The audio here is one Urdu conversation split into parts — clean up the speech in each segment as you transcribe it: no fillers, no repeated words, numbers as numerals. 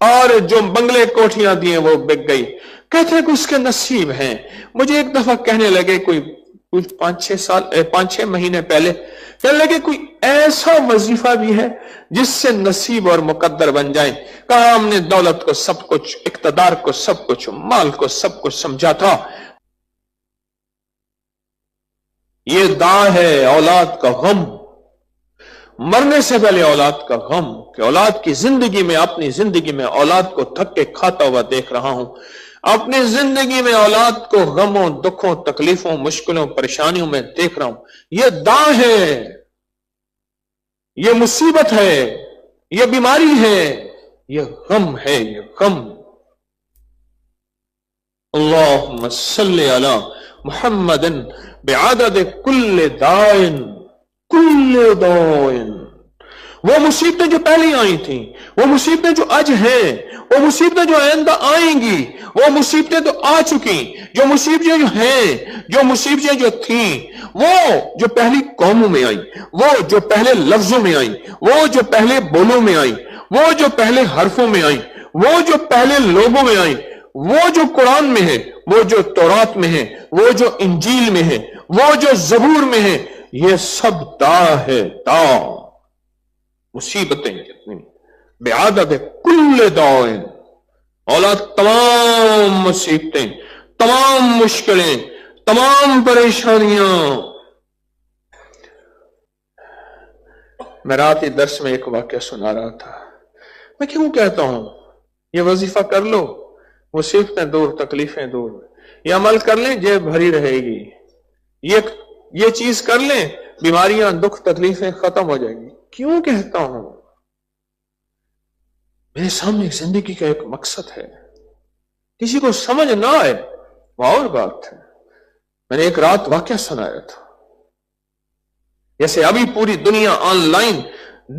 اور جو بنگلے کوٹھیاں دی ہیں وہ بک گئی. کہتے ہیں کہ اس کے نصیب ہیں. مجھے ایک دفعہ کہنے لگے کوئی 5-6 مہینے پہلے کہنے لگے کوئی ایسا وظیفہ بھی ہے جس سے نصیب اور مقدر بن جائیں. کہا ہم نے دولت کو سب کچھ، اقتدار کو سب کچھ، مال کو سب کچھ سمجھا تھا. یہ داں ہے اولاد کا غم، مرنے سے پہلے اولاد کا غم، کہ اولاد کی زندگی میں، اپنی زندگی میں اولاد کو تھکے کھاتا ہوا دیکھ رہا ہوں. اپنی زندگی میں اولاد کو غموں، دکھوں، تکلیفوں، مشکلوں، پریشانیوں میں دیکھ رہا ہوں. یہ داں ہے، یہ مصیبت ہے، یہ بیماری ہے، یہ غم ہے، یہ غم. اللہم صلی علی محمد بعدد کل دائن کل دائن. وہ مصیبتیں جو پہلے آئی تھیں، وہ مصیبتیں جو آج ہیں، وہ مصیبتیں جو آئندہ آئیں گی، وہ مصیبتیں تو آ چکی، جو مصیبتیں جو ہیں، جو مصیبتیں جو تھیں، وہ جو پہلی قوموں میں آئیں، وہ جو پہلے لفظوں میں آئیں، وہ جو پہلے بولوں میں آئیں، وہ جو پہلے حرفوں میں آئیں، وہ جو پہلے لوگوں میں آئیں، وہ جو قرآن میں ہے، وہ جو تورات میں ہے، وہ جو انجیل میں ہے، وہ جو زبور میں ہے، یہ سب دا ہے، دا مصیبتیں جتنی بعدد کل دائن. اولاد تمام مصیبتیں، تمام مشکلیں، تمام پریشانیاں. میں رات درس میں ایک واقعہ سنا رہا تھا. میں کیوں کہتا ہوں یہ وظیفہ کر لو، مصیبتیں دور، تکلیفیں دور. یہ عمل کر لیں، جیب بھری رہے گی. یہ چیز کر لیں، بیماریاں، دکھ، تکلیفیں ختم ہو جائیں گی. کیوں کہتا ہوں؟ میرے سامنے زندگی کا ایک مقصد ہے. کسی کو سمجھ نہ آئے وہ اور بات ہے. میں نے ایک رات واقعہ سنایا تھا. جیسے ابھی پوری دنیا آن لائن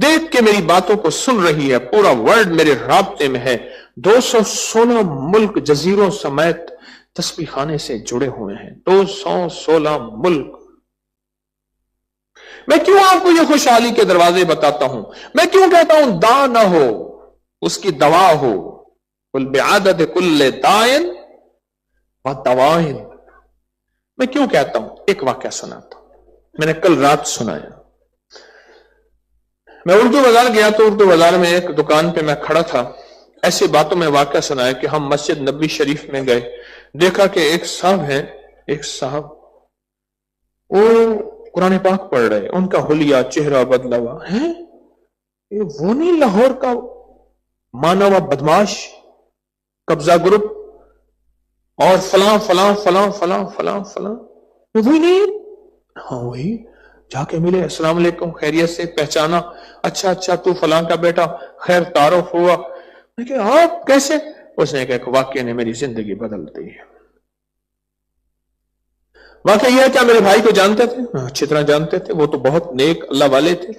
دیکھ کے میری باتوں کو سن رہی ہے، پورا ورلڈ میرے رابطے میں ہے. 216 ملک جزیروں سمیت تسبیح خانے سے جڑے ہوئے ہیں. 216 ملک. میں کیوں آپ کو یہ خوشحالی کے دروازے بتاتا ہوں؟ میں کیوں کہتا ہوں دا نہ ہو، اس کی دوا ہو. قل بعدد کل دائن و دوائن. میں کیوں کہتا ہوں؟ ایک واقعہ سناتا ہوں. میں نے کل رات سنایا. میں اردو بازار گیا تو اردو بازار میں ایک دکان پہ میں کھڑا تھا. ایسی باتوں میں واقعہ سنایا کہ ہم مسجد نبوی شریف میں گئے. دیکھا کہ ایک صاحب ہے، ایک صاحب وہ قرآن پاک پڑھ رہے. ان کا حلیہ چہرہ بدلا ہوا ہے. وہ نہیں لاہور کا مانا ہوا بدماش، قبضہ گروپ اور فلاں فلاں فلاں فلاں فلاں فلاں، وہی نہیں؟ ہاں وہی. جا کے ملے، السلام علیکم، خیریت سے؟ پہچانا، اچھا تو فلاں کا بیٹا، خیر تعارف ہوا. میں کہا آپ کیسے؟ اس نے کہا کہ واقعہ نے میری زندگی بدل دی. واقعہ یہ ہے کیا میرے بھائی کو جانتے تھے؟ اچھی طرح جانتے تھے. وہ تو بہت نیک اللہ والے تھے.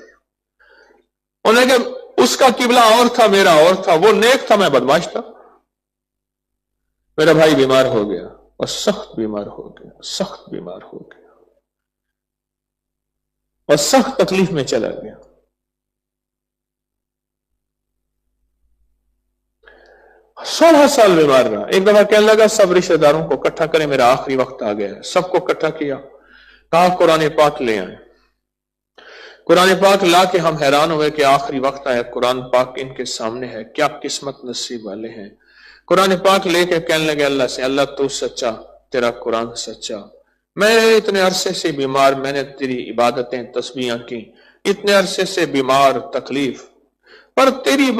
انہوں نے کہا اس کا قبلہ اور تھا، میرا اور تھا. وہ نیک تھا، میں بدماش تھا. میرا بھائی بیمار ہو گیا، اور سخت بیمار ہو گیا، سخت بیمار ہو گیا، اور سخت تکلیف میں چلا گیا. 16 سال بیمار رہا. ایک دفعہ کہنے لگا سب رشتہ داروں کو اکٹھا کریں، میرا آخری وقت آ گیا ہے. سب کو اکٹھا کیا، کہا قرآن پاک لے آئیں. قرآن پاک لا کے ہم حیران ہوئے کہ آخری وقت آیا، قرآن پاک ان کے سامنے ہے. کیا قسمت نصیب والے ہیں. قرآن پاک لے کے کہنے لگے اللہ سے، اللہ تو سچا، تیرا قرآن سچا. میں اتنے عرصے سے بیمار، میں نے تیری عبادتیں تسبیحاں کی، اتنے عرصے سے بیمار، تکلیف، پر تیری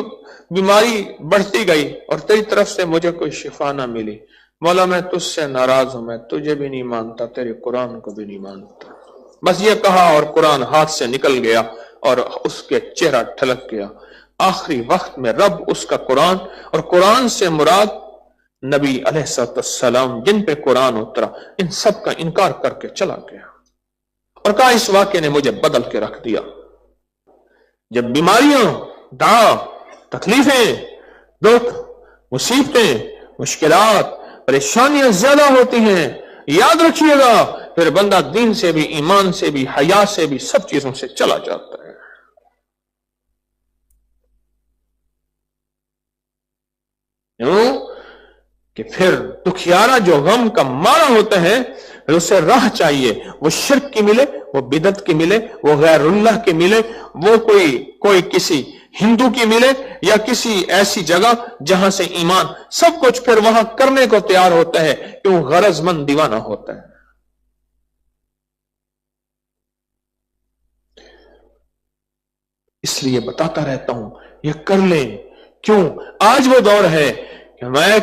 بیماری بڑھتی گئی اور تیری طرف سے مجھے کوئی شفا نہ ملی. مولا میں تجھ سے ناراض ہوں، میں تجھے بھی نہیں مانتا، تیرے قرآن کو بھی نہیں مانتا. بس یہ کہا اور قرآن ہاتھ سے نکل گیا اور اس کے چہرہ ٹھلک گیا. آخری وقت میں رب اس کا قرآن، اور قرآن سے مراد نبی علیہ السلام جن پہ قرآن اترا، ان سب کا انکار کر کے چلا گیا اور کہا اس واقعے نے مجھے بدل کے رکھ دیا. جب بیماریاں، داغ، تکلیفیں، دکھ، مصیبتیں، مشکلات، پریشانیاں زیادہ ہوتی ہیں، یاد رکھیے گا پھر بندہ دین سے بھی، ایمان سے بھی، حیا سے بھی، سب چیزوں سے چلا جاتا ہے. کیوں کہ پھر دکھیارا جو غم کا مارا ہوتا ہے اسے راہ چاہیے، وہ شرک کی ملے، وہ بدعت کی ملے، وہ غیر اللہ کی ملے، وہ کوئی کسی ہندو کی ملے یا کسی ایسی جگہ جہاں سے ایمان، سب کچھ پھر وہاں کرنے کو تیار ہوتا ہے کہ وہ غرض مند دیوانہ ہوتا ہے۔ اس لیے بتاتا رہتا ہوں یہ کر لیں، کیوں آج وہ دور ہے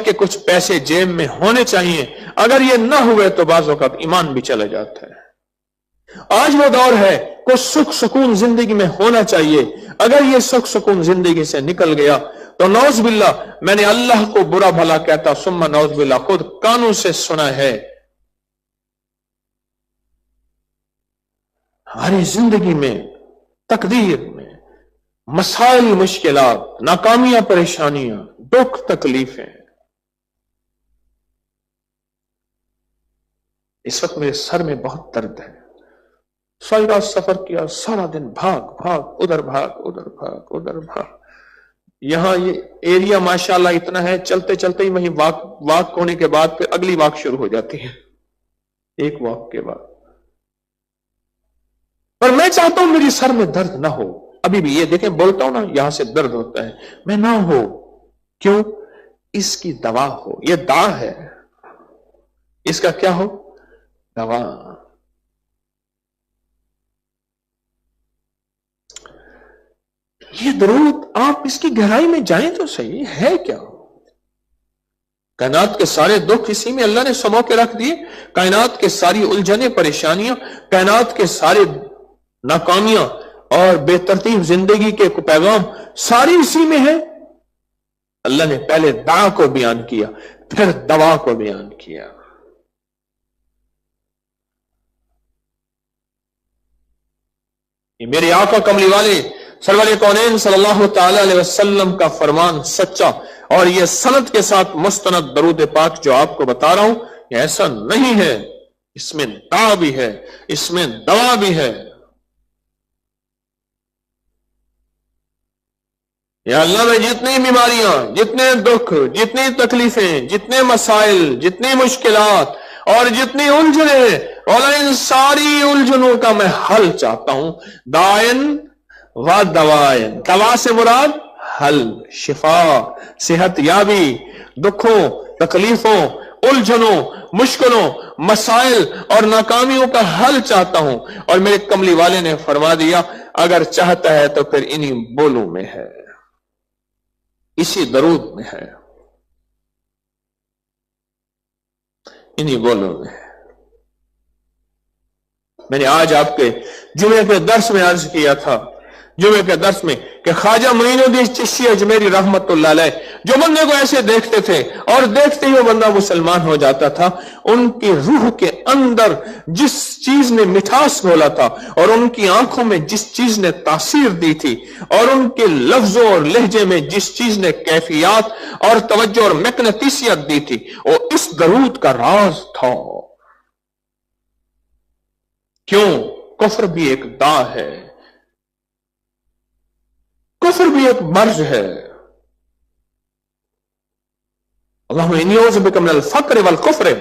کہ کچھ پیسے جیب میں ہونے چاہیے، اگر یہ نہ ہوئے تو بعض اوقات ایمان بھی چلا جاتا ہے۔ آج وہ دور ہے کچھ سکھ سکون زندگی میں ہونا چاہیے، اگر یہ سکھ سکون زندگی سے نکل گیا تو نعوذ باللہ، میں نے اللہ کو برا بھلا کہتا ثم نعوذ باللہ خود کانوں سے سنا ہے، ہماری زندگی میں تقدیر میں مسائل، مشکلات، ناکامیاں، پریشانیاں، دکھ، تکلیفیں، اس وقت میرے سر میں بہت درد ہے، ساری رات سفر کیا، سارا دن بھاگ ادھر بھاگ ادھر بھاگ ادھر بھاگ، یہاں یہ ایریا ماشاءاللہ اتنا ہے، چلتے چلتے ہی وہیں واک ہونے کے بعد پھر اگلی واک شروع ہو جاتی ہے، ایک واک کے بعد۔ پر میں چاہتا ہوں میری سر میں درد نہ ہو، ابھی بھی یہ دیکھیں بولتا ہوں نا یہاں سے درد ہوتا ہے، میں نہ ہو، کیوں؟ اس کی دوا ہو، یہ دا ہے، اس کا کیا ہو؟ دوا۔ یہ درود آپ اس کی گہرائی میں جائیں تو صحیح ہے کیا؟ کائنات کے سارے دکھ اسی میں اللہ نے سمو کے رکھ دیے، کائنات کے ساری الجھنیں، پریشانیاں، کائنات کے سارے ناکامیاں اور بے ترتیب زندگی کے پیغام ساری اسی میں ہے۔ اللہ نے پہلے دعا کو بیان کیا، پھر دوا کو بیان کیا۔ یہ میرے آقا کملی والے سرور کونین صلی اللہ تعالی علیہ وسلم کا فرمان سچا، اور یہ سند کے ساتھ مستند درود پاک جو آپ کو بتا رہا ہوں، یہ ایسا نہیں ہے، اس میں دعا بھی ہے، اس میں دوا بھی ہے۔ یا اللہ میں جتنی بیماریاں، جتنے دکھ، جتنی تکلیفیں، جتنے مسائل، جتنی مشکلات اور جتنی الجھنیں، اور ان ساری الجھنوں کا میں حل چاہتا ہوں۔ دائن و دوائن، دوا سے مراد حل، شفا، صحت یابی، دکھوں، تکلیفوں، الجھنوں، مشکلوں، مسائل اور ناکامیوں کا حل چاہتا ہوں، اور میرے کملی والے نے فرما دیا اگر چاہتا ہے تو پھر انہی بولوں میں ہے، اسی درود میں ہے، انہی بولوں میں ہے۔ میں نے آج آپ کے جمعے کے درس میں عرض کیا تھا، جمعے کے درس میں، کہ خواجہ معین الدین چشتی اجمیری رحمت اللہ علیہ جو بندے کو ایسے دیکھتے تھے اور دیکھتے ہی وہ بندہ مسلمان ہو جاتا تھا، ان کی روح کے اندر جس چیز نے مٹھاس گھولا تھا، اور ان کی آنکھوں میں جس چیز نے تاثیر دی تھی، اور ان کے لفظوں اور لہجے میں جس چیز نے کیفیات اور توجہ اور مقناطیسیت دی تھی، وہ اس درود کا راز تھا۔ کیوں؟ کفر بھی ایک دا ہے، کفر بھی ایک مرض ہے۔ اللہم انی اعوذ بک من الفقر والکفر، اے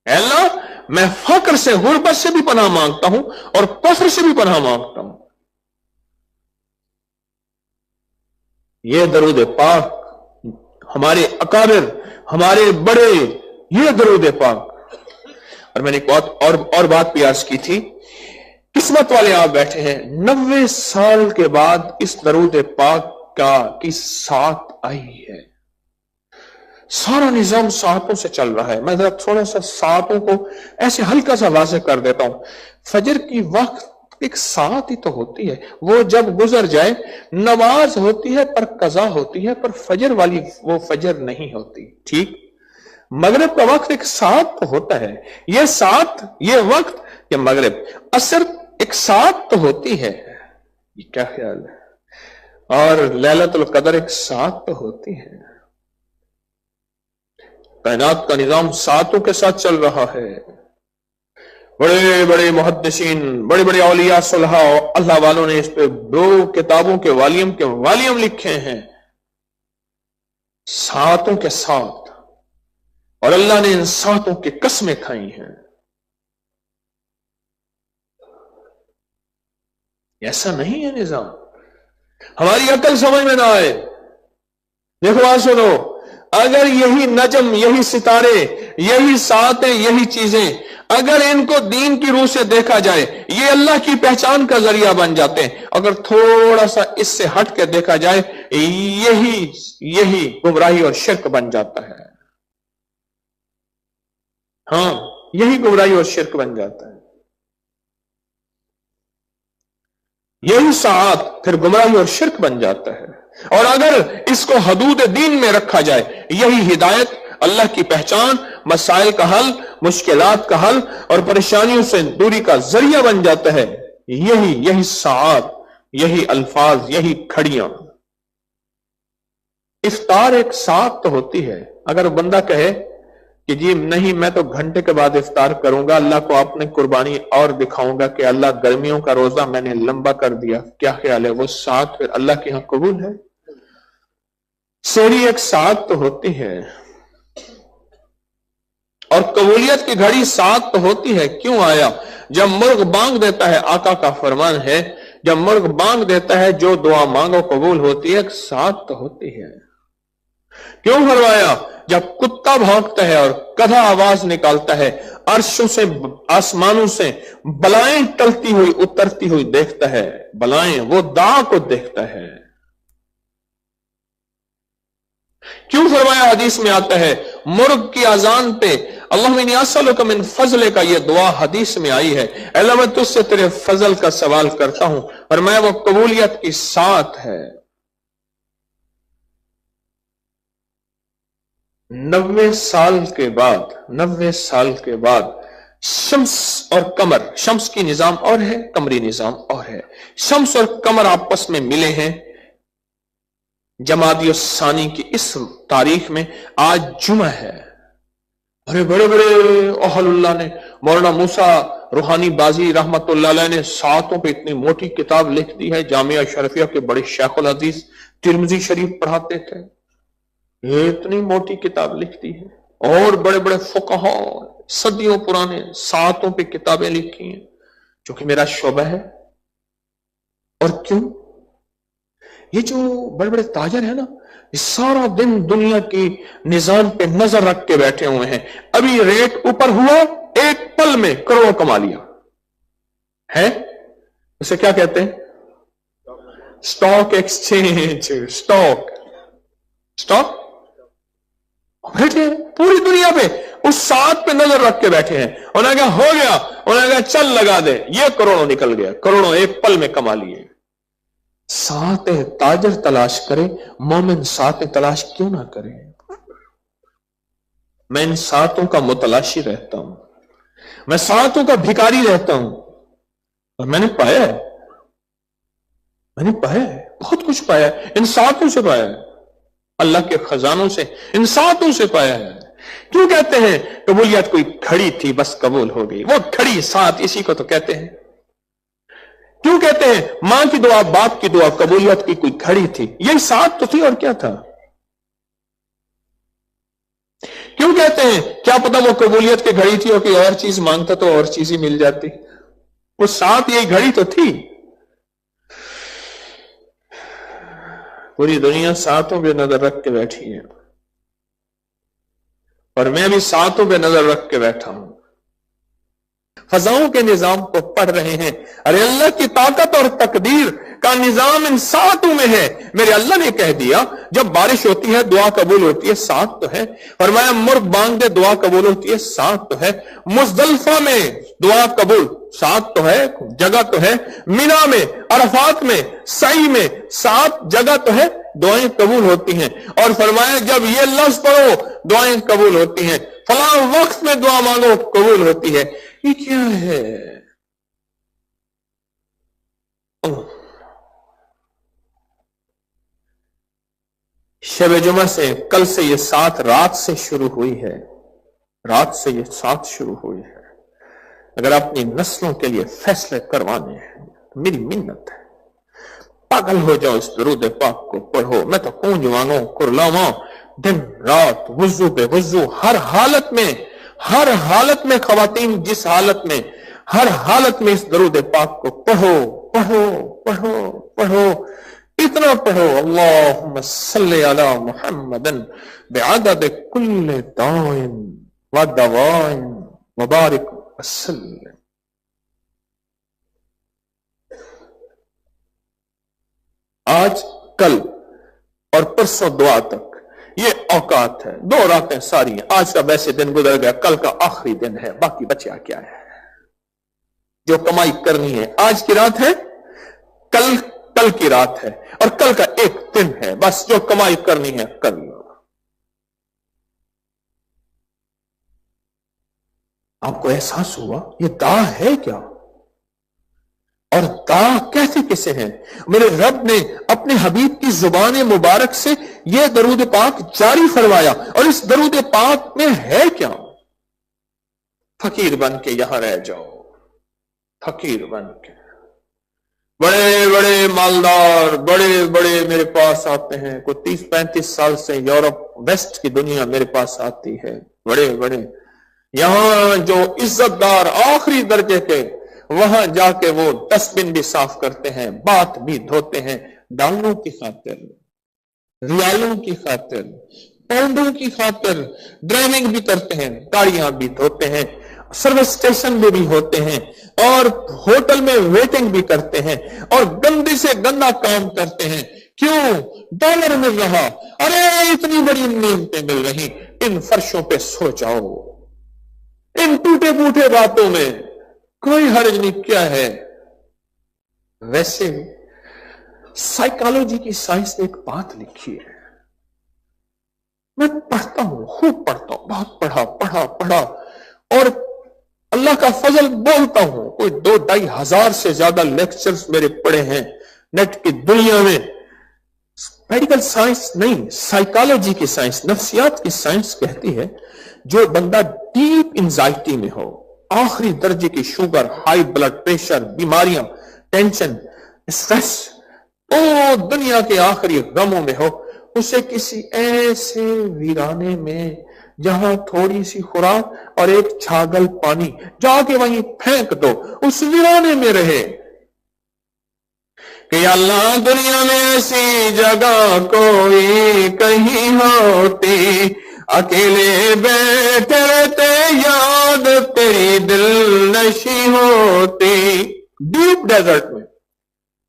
اللہ میں فقر سے، غربت سے بھی پناہ مانگتا ہوں اور کفر سے بھی پناہ مانگتا ہوں۔ یہ درود پاک ہمارے اکابر، ہمارے بڑے، یہ درود پاک۔ اور میں نے ایک اور بات بھی عرض کی تھی، قسمت والے آپ بیٹھے ہیں 90 سال کے بعد اس درود پاک کی سات آئی ہے۔ سارا نظام ساعتوں سے چل رہا ہے۔ میں ذرا تھوڑا سا ساعتوں کو ایسے ہلکا سا واضح کر دیتا ہوں۔ فجر کی وقت ایک ساعت ہی تو ہوتی ہے، وہ جب گزر جائے نماز ہوتی ہے پر قضا ہوتی ہے، پر فجر والی وہ فجر نہیں ہوتی، ٹھیک؟ مغرب کا وقت ایک ساعت تو ہوتا ہے، یہ ساعت، یہ وقت، یہ مغرب، عصر ایک ساعت تو ہوتی ہے، یہ کیا خیال ہے؟ اور لیلۃ القدر ایک ساعت تو ہوتی ہے۔ کائنات کا نظام ساعتوں کے ساتھ چل رہا ہے۔ بڑے بڑے محدثین، بڑے بڑے اولیاء صلحاء اللہ والوں نے اس پہ 2 کتابوں کے والیم لکھے ہیں۔ ساتوں کے ساتھ، اور اللہ نے ان ساتوں کی قسمیں کھائی ہیں. ایسا نہیں ہے نظام. ہماری عقل سمجھ میں نہ آئے. دیکھو بات سنو، اگر یہی نجم، یہی ستارے، یہی ساتیں، یہی چیزیں اگر ان کو دین کی روح سے دیکھا جائے یہ اللہ کی پہچان کا ذریعہ بن جاتے ہیں. اگر تھوڑا سا اس سے ہٹ کے دیکھا جائے یہی گمراہی اور شرک بن جاتا ہے. ہاں، یہی گمراہی اور شرک بن جاتا ہے. یہی ساعت پھر گمراہی اور شرک بن جاتا ہے. اور اگر اس کو حدود دین میں رکھا جائے یہی ہدایت، اللہ کی پہچان، مسائل کا حل، مشکلات کا حل اور پریشانیوں سے دوری کا ذریعہ بن جاتا ہے. یہی ساعت، یہی الفاظ، یہی کھڑیاں. افطار ایک ساعت تو ہوتی ہے. اگر بندہ کہے کہ جی نہیں میں تو گھنٹے کے بعد افطار کروں گا، اللہ کو اپنے قربانی اور دکھاؤں گا کہ اللہ گرمیوں کا روزہ میں نے لمبا کر دیا، کیا خیال ہے وہ ساعت پھر اللہ کے ہاں قبول ہے؟ سحری ایک ساعت تو ہوتی ہے، اور قبولیت کی گھڑی ساعت تو ہوتی ہے. کیوں آیا؟ جب مرغ بانگ دیتا ہے، آقا کا فرمان ہے جب مرغ بانگ دیتا ہے جو دعا مانگو قبول ہوتی ہے. ایک ساعت تو ہوتی ہے. کیوں فرمایا؟ جب کتا بھونکتا ہے اور گدھا آواز نکالتا ہے، عرشوں سے، آسمانوں سے بلائیں ٹلتی ہوئی اترتی ہوئی دیکھتا ہے. بلائیں، وہ دعا کو دیکھتا ہے. کیوں فرمایا؟ حدیث میں آتا ہے مرغ کی اذان پہ اللہم انی اسألک من فضل کا یہ دعا حدیث میں آئی ہے، اللہ میں تجھ سے تیرے فضل کا سوال کرتا ہوں. فرمایا وہ قبولیت کی ساتھ ہے. 90 سال کے بعد شمس اور قمر، شمس کی نظام اور ہے، قمری نظام اور ہے. شمس اور قمر آپس میں ملے ہیں جمادی الثانی کی اس تاریخ میں. آج جمعہ ہے. بڑے اہل اللہ نے، مولانا موسیٰ روحانی بازی رحمت اللہ علیہ نے ساعتوں پہ اتنی موٹی کتاب لکھ دی ہے. جامعہ شرفیہ کے بڑے شیخ الحدیث ترمذی شریف پڑھاتے تھے، یہ اتنی موٹی کتاب لکھتی ہے. اور بڑے فقہا صدیوں پرانے ساعتوں پہ کتابیں لکھی ہیں، جو کہ میرا شعبہ ہے. اور کیوں؟ یہ جو بڑے تاجر ہیں نا، یہ سارا دن دنیا کی نظام پہ نظر رکھ کے بیٹھے ہوئے ہیں. ابھی ریٹ اوپر ہوا، ایک پل میں کروڑوں کما لیا ہے. اسے کیا کہتے ہیں؟ Stock exchange. سٹاک بیٹھے پوری دنیا پہ اس ساتھ پہ نظر رکھ کے بیٹھے ہیں. انہوں نے کہا ہو گیا، انہوں نے کہا چل لگا دے، یہ کروڑوں نکل گیا. کروڑوں ایک پل میں کما لیے. ساتھ تاجر تلاش کرے، مومن ساتھ تلاش کیوں نہ کرے؟ میں ان ساتوں کا متلاشی رہتا ہوں، میں ساتوں کا بھکاری رہتا ہوں، اور میں نے پایا ہے بہت کچھ پایا ہے. ان ساتوں سے پایا ہے، اللہ کے خزانوں سے، ان ساتوں سے پایا ہے. کیوں کہتے ہیں قبولیت کوئی کھڑی تھی بس قبول ہو گئی؟ وہ کھڑی ساتھ اسی کو تو کہتے ہیں. کیوں کہتے ہیں ماں کی دعا، باپ کی دعا، قبولیت کی کوئی کھڑی تھی؟ یہی ساتھ تو تھی، اور کیا تھا؟ کیوں کہتے ہیں کیا پتا وہ قبولیت کی گھڑی تھی اور کوئی اور چیز مانگتا تو اور چیز ہی مل جاتی؟ وہ ساتھ یہی گھڑی تو تھی. پوری دنیا ساتوں پہ نظر رکھ کے بیٹھی ہے، اور میں بھی ساتوں پہ نظر رکھ کے بیٹھا ہوں. فضاؤں کے نظام کو پڑھ رہے ہیں. ارے اللہ کی طاقت اور تقدیر کا نظام ان ساتوں میں ہے. میرے اللہ نے کہہ دیا جب بارش ہوتی ہے دعا قبول ہوتی ہے، ساتھ تو ہے. فرمایا مرغ بانگ دے دعا قبول ہوتی ہے، ساتھ تو ہے. مزدلفہ میں دعا قبول، ساتھ تو ہے، جگہ تو ہے. مینا میں، عرفات میں، سعی میں، ساتھ جگہ تو ہے، دعائیں قبول ہوتی ہیں. اور فرمایا جب یہ لفظ پڑھو دعائیں قبول ہوتی ہیں. فلاں وقت میں دعا مانگو قبول ہوتی ہے. یہ کیا ہے؟ شب جمعہ سے، کل سے یہ سات رات سے شروع ہوئی ہے. رات سے یہ سات شروع ہوئی ہے. اگر اپنی نسلوں کے لیے فیصلے کروانے ہیں تو میری منت ہے، پاگل ہو جاؤ، اس درود پاک کو پڑھو. میں تو کونج مانگوں، کرلاواں، دن رات وضو پہ وضو، ہر حالت میں خواتین جس حالت میں، ہر حالت میں اس درود پاک کو پڑھو پڑھو پڑھو پڑھو، اتنا پڑھو اللہم صلی علی محمد بعدد کل داء و دواء وبارک وسلم۔ آج، کل اور پرسوں دعا تک یہ اوقات ہے، 2 راتیں ساری ہیں۔ آج کا ویسے دن گزر گیا، کل کا آخری دن ہے، باقی بچیا کیا ہے؟ جو کمائی کرنی ہے آج کی رات ہے، کل کی رات ہے، اور کل کا ایک دن ہے، بس جو کمائی کرنی ہے کر لو۔ آپ کو احساس ہوا یہ دعا ہے کیا؟ اور دعا کہتے کسے ہیں؟ میرے رب نے اپنے حبیب کی زبان مبارک سے یہ درود پاک جاری فرمایا، اور اس درود پاک میں ہے کیا؟ فقیر بن کے یہاں رہ جاؤ، فقیر بن کے۔ بڑے بڑے مالدار بڑے بڑے میرے پاس آتے ہیں، کوئی 30-35 سال سے یورپ ویسٹ کی دنیا میرے پاس آتی ہے، بڑے بڑے یہاں جو عزت دار آخری درجے کے، وہاں جا کے وہ ڈسٹ بن بھی صاف کرتے ہیں، بات بھی دھوتے ہیں، ڈالروں کی خاطر، ریالوں کی خاطر، پاؤنڈوں کی خاطر، ڈرائیونگ بھی کرتے ہیں، گاڑیاں بھی دھوتے ہیں، سروس اسٹیشن میں بھی ہوتے ہیں، اور ہوٹل میں ویٹنگ بھی کرتے ہیں، اور گندے سے گندا کام کرتے ہیں۔ کیوں؟ ڈالر مل رہا، ارے اتنی بڑی نعمتیں مل رہی، ان فرشوں پہ سو جاؤ، ان ٹوٹے پوٹے باتوں میں کوئی حرج نہیں، کیا ہے؟ ویسے سائیکالوجی کی سائنس نے ایک بات لکھی ہے، میں پڑھتا ہوں، خوب پڑھتا ہوں، بہت پڑھا، اور اللہ کا فضل بولتا ہوں، کوئی 2-2.5 ہزار سے زیادہ لیکچرز میرے پڑھے ہیں نیٹ کی دنیا میں۔ میڈیکل سائنس نہیں، سائیکالوجی کی سائنس، نفسیات کی سائنس کہتی ہے جو بندہ ڈیپ انزائٹی میں ہو، آخری درجے کی شوگر، ہائی بلڈ پریشر، بیماریاں، ٹینشن، اسٹریس، دنیا کے آخری غموں میں ہو، اسے کسی ایسے ویرانے میں جہاں تھوڑی سی خوراک اور ایک چھاگل پانی، جا کے وہیں پھینک دو، اس ویرانے میں رہے کہ یا اللہ دنیا میں ایسی جگہ کوئی کہیں ہوتی، اکیلے بیٹھے رہتے یاد تیری دل نشی ہوتی۔ ڈیپ ڈیزرٹ میں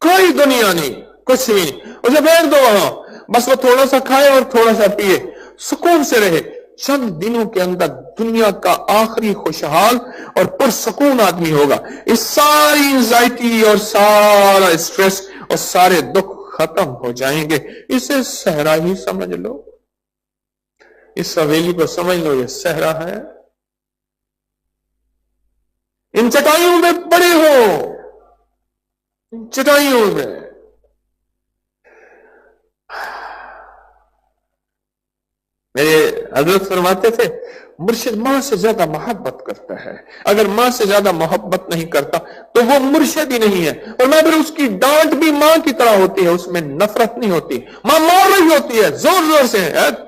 کوئی دنیا نہیں، کچھ بھی نہیں، اسے بیٹھ دو وہاں، بس وہ تھوڑا سا کھائے اور تھوڑا سا پیے، سکون سے رہے۔ چند دنوں کے اندر دنیا کا آخری خوشحال اور پرسکون آدمی ہوگا، اس ساری انزائٹی اور سارا اسٹریس اور سارے دکھ ختم ہو جائیں گے۔ اسے صحرا ہی سمجھ لو، اس حویلی کو سمجھ لو یہ صحرا ہے۔ ان چٹائیوں میں پڑے ہو، ان چٹائیوں میں۔ میرے حضرت فرماتے تھے مرشد ماں سے زیادہ محبت کرتا ہے، اگر ماں سے زیادہ محبت نہیں کرتا تو وہ مرشد ہی نہیں ہے۔ اور میں پھر اس کی ڈانٹ بھی ماں کی طرح ہوتی ہے، اس میں نفرت نہیں ہوتی، ماں مار رہی ہوتی ہے زور زور سے،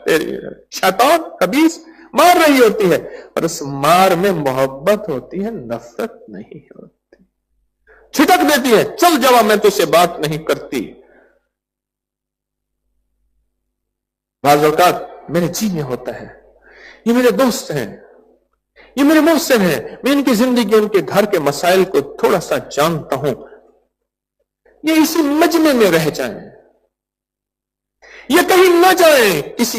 تیری شیطان خبیث مار رہی ہوتی ہے، اور اس مار میں محبت ہوتی ہے، نفرت نہیں ہوتی، چھٹک دیتی ہے، چل جا میں تجھ سے بات نہیں کرتی۔ بعض اوقات میرے جی میں ہوتا ہے یہ میرے دوست ہیں، یہ میرے محسن ہیں، میں ان کی زندگی ان کے گھر کے مسائل کو تھوڑا سا جانتا ہوں، یہ اسی مجمع میں رہ جائیں، یہ کہیں نہ جائیں، کسی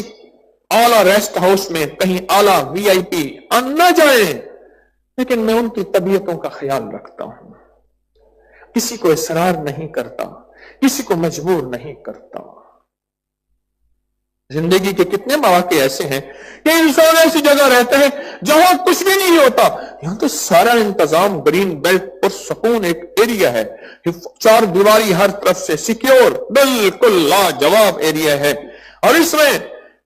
اعلیٰ ریسٹ ہاؤس میں کہیں اعلیٰ VIP نہ جائیں، لیکن میں ان کی طبیعتوں کا خیال رکھتا ہوں، کسی کو اصرار نہیں کرتا، کسی کو مجبور نہیں کرتا۔ زندگی کے کتنے مواقع ایسے ہیں کہ انسان ایسی جگہ رہتا ہے جہاں کچھ بھی نہیں ہوتا، یہاں تو سارا انتظام گرین بیلٹ پر سکون ایک ایریا ہے، 4 دیواری ہر طرف سے سیکیور، بالکل لاجواب ایریا ہے، اور اس میں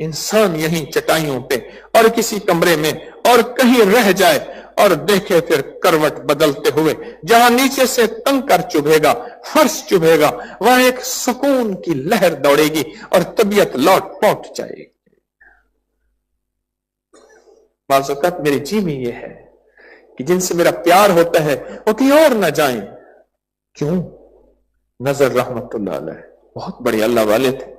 انسان یہیں چٹائیوں پہ اور کسی کمرے میں اور کہیں رہ جائے اور دیکھے پھر کروٹ بدلتے ہوئے، جہاں نیچے سے کنکر چبھے گا، فرش چبھے گا، وہاں ایک سکون کی لہر دوڑے گی اور طبیعت لوٹ پوٹ جائے گی۔ بعض اوقات میرے جی میں یہ ہے کہ جن سے میرا پیار ہوتا ہے وہ کہیں اور نہ جائیں. کیوں؟ نظر رحمت اللہ علیہ بہت بڑے اللہ والے تھے.